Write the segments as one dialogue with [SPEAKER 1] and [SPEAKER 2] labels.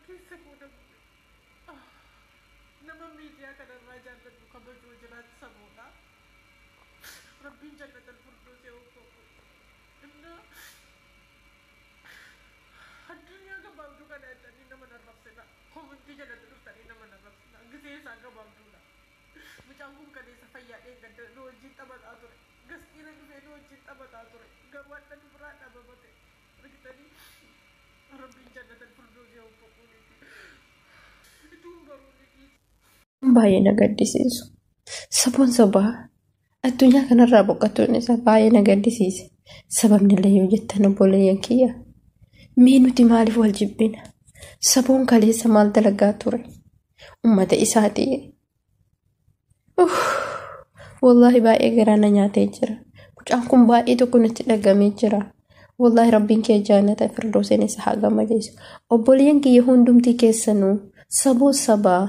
[SPEAKER 1] keessa booda nama miidiyaa kanarraa jaalladhu kabajuu jiraatu samuudha. Rabbiin jannatal firdawsi inna addunyaa gabaabduu kana jedhanii nama narrabsina. Komintii jalatti dhuftanii nama narrabsina. Gisee isaa gabaabduudha. Mucaan kun kaleessa fayyaadheen gadda nu wajjin taphataa ture. Gaskiina dhufee nu wajjin taphataa ture. Garuu adda nu biraa dhabamate. Argitanii Rabbiin jannatal firdawsi ituun garuu ni dhiisa.
[SPEAKER 2] Baay'ee na gaddisiisu. Saboon sabaa addunyaa kanarraa boqotuun isaa baay'ee na gaddisiise. Sababni illee yoo jettan obboleeyyan kiyya. Mee nuti maaliif wal jibbina? Saboon kaleessa maal dalagaa ture? Ummata isaatii. Wallahi baay'ee garaana nyaatee jira. Mucaan kun baay'ee tokko natti dhagamee jira. Wallahi Rabbiin kee jannata firdawsiin isa haa gammachiisu. Obboleeyyan kiyya hundumtii keessanuu saboo sabaa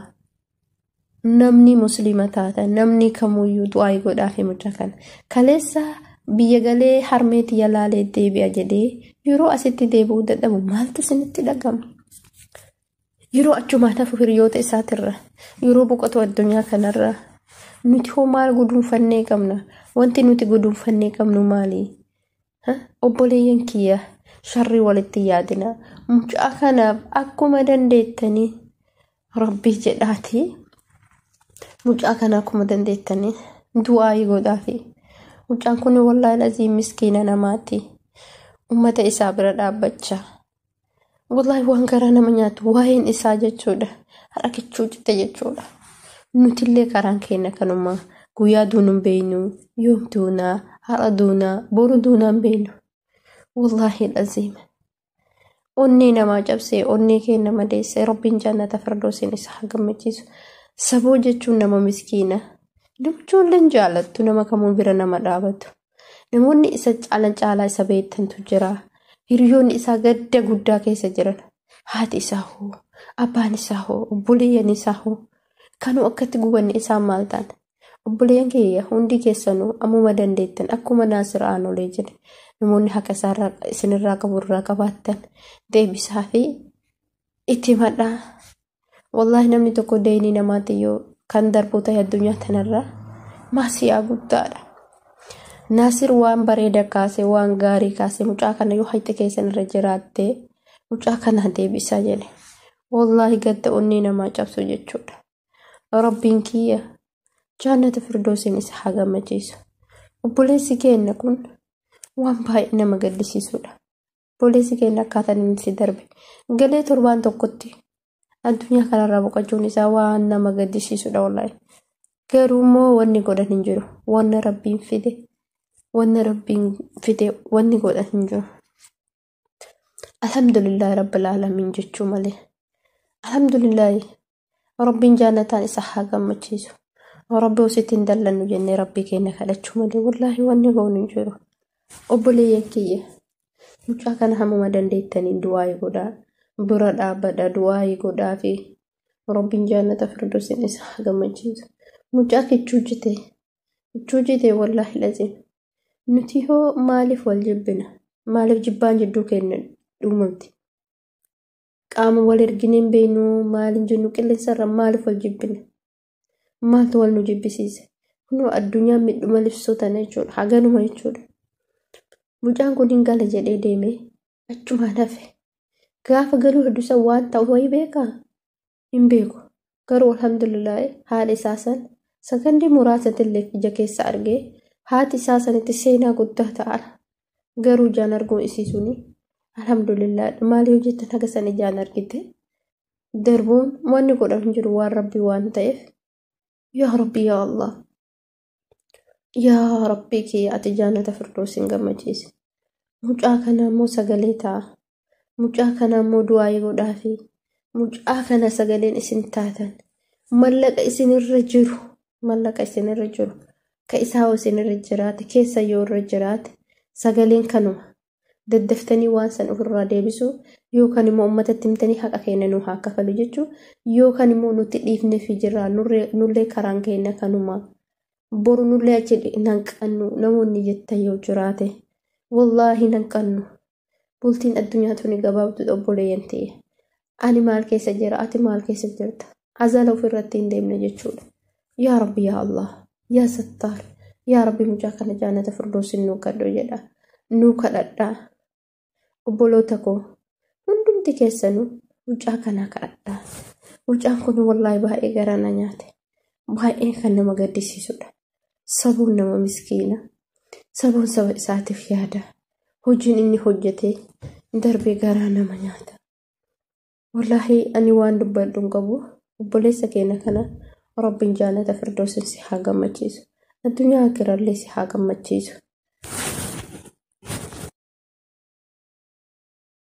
[SPEAKER 2] namni muslima taata namni kamuyyuu du'aa godhaafi mucaa kana. Kaleessa biyya galee harmeetii yalaalee deebi'a jedhee yeroo asitti deebi'uu dadhabu maaltu isinitti dhagama? Yeroo achumaa tafu hiriyoota isaatirra yeroo boqotu addunyaa kanarra nuti hoo maal guduunfannee qabna? Wanti nuti guduunfannee qabnu maali? Obboleeyyan kiyya sharri walitti yaadina. Mucaa kanaaf akkuma dandeettanii Rabbii jedhaati. Mucaa kana akkuma dandeettanii du'aa godhaafi. Mucaan kun wallahi lazii miskiina namaati. Ummata isaa bira dhaabbachaa. Wallahi waan garaa nama nyaatu waa'een isaa jechuudha. Harkichuu jette jechuudha. Nutillee karaan keenya kanuma guyyaa duunuun beeynu yoom duunaa haala duunaa boru duunaan beeynu. Wallahi lazii onnee namaa cabsee onnee keenya madeesse Rabbiin jannata firdawsiin isa haa gammachiisu. Saboo jechuun nama miskiina. Ijoolleen jaalattu nama kamuu bira nama dhaabatu. Namoonni isa caalaa isa beektantu jira. Hiriyoonni isaa gadda guddaa keessa jiran. Haati isaa hoo, abbaan isaa hoo, obboleeyyan isaa hoo. Kanuu akkatti gubanne isaan maal ta'an? Obboleeyyan kiyya hundi keessanuu ammuma dandeettan akkuma Naasir Aanolee jedhe. Namoonni haqa isinirraa qaburraa qabaattan deebisaa fi itti himadhaa. Wallahi namni tokko deeyni namaati yoo kan darboota addunyaa tanarraa maasiyaa guddaadha. Naasir waan bareeda kaase waan gaarii kaase mucaa kana yoo hayte keessan irra jiraatte mucaa kana deebisaa jedhe. Wallahi gadda onnee namaa cabsu jechuudha. Rabbiin kiyya jannata firdawsiin isa haa gammachiisu. Obboleessi keenya kun waan baay'ee nama gaddisiisudha. Obboleessi keenya akkaataan inni si darbe galee torbaan tokkotti addunyaa kanarraa boqochuun isaa waan nama gaddisiisudha wallahi. Garuu immoo wanni godhan hin jiru. Wanni Rabbiin fide wanni godhan hin jiru. Alhamdulillah Rabbil Aalamiin jechuu malee. Alhamdulillah Rabbiin jannataan isa haa gammachiisu. Rabbi osittiin dallannu jennee Rabbii keenya kadhachuu malee wallahi wanni goonu hin jiru. Obboleeyyan kiyya mucaa kana hammuma dandeettaniin du'aa godhaa. Bira dhaabbadha du'aa godhaa fi Rabbiin jannata firdawsiin isa haa gammachiisu. Mucaa kichuu jite wallahi lazim. Nuti hoo maaliif wal jibbina? Maaliif jibbaan jidduu keenya dhumamti? Qaama wal ergineen beenu maaliin jennu qilleensarra maaliif wal jibbina? Maaltu wal nu jibbisiise? Kunoo addunyaa midhuma libsootana jechuudha. Haganuma jechuudha. Mucaan kun hin gala jedhee deemee achumaan hafe. Gaafa galuu hedduusa waan ta'u wayii beekaa? Hin beeku. Garuu alhamdulillah haadha isaa san sakandii muraasatillee ija keessa argee haati isaa sanitti seenaa guddaa ta'an. Garuu ijaan arguun isii suni alhamdulillah maali hojjetan haga san ijaan argite darbuun wanni godhan hin jiru waan Rabbii waan ta'eef. Yaa Rabbi yaa Allah. Yaa Rabbii kiyya ati jannata firdawsiin gammachiisi. Mucaa kana immoo sagalee ta'a. Mucaa kana immoo du'aa godhaafi. Mucaa kana sagaleen isin taatan. Mallaqa isinirra jiru. Ka isaa isinirra jiraate keessa yoo irra jiraate sagaleen kanuma. Daddaftanii waan san ofirraa deebisu yookaan immoo uummatatti himtanii haqa keenya nuu haa kafalu jechuun yookaan immoo nuti dhiifnee fi jirraa nullee karaan keenya kanuma. Boru nullee achi nanqannu namoonni jettan yoo jiraate wallahi nanqannu. Bultiin addunyaa tuni gabaabduu obboleeyyan ta'e. Ani maal keessa jira ati maal keessa jirta? Azala ofirratti hin deemne jechuudha. Yaa Rabbi yaa Allah yaa Sattaar yaa Rabbi mucaa kana jannata firdoosin nuu kadhoo jedha. Nuu kadhadhaa. Obboloota koo hundumti keessanuu mucaa kana kadhadhaa. Mucaan kun wallahi baay'ee garaa na nyaate. Baay'ee kan nama gaddisiisudha. Sabuun nama miskiina. Sabuun saba isaatiif yaada. Hojiin inni hojjete darbee garaa nama nyaata. Wallahi ani waan dubbadhu hin qabu. Obboleessa keenya kana Rabbiin jannata firdoosin si haa gammachiisu. Addunyaa akirallee si haa gammachiisu.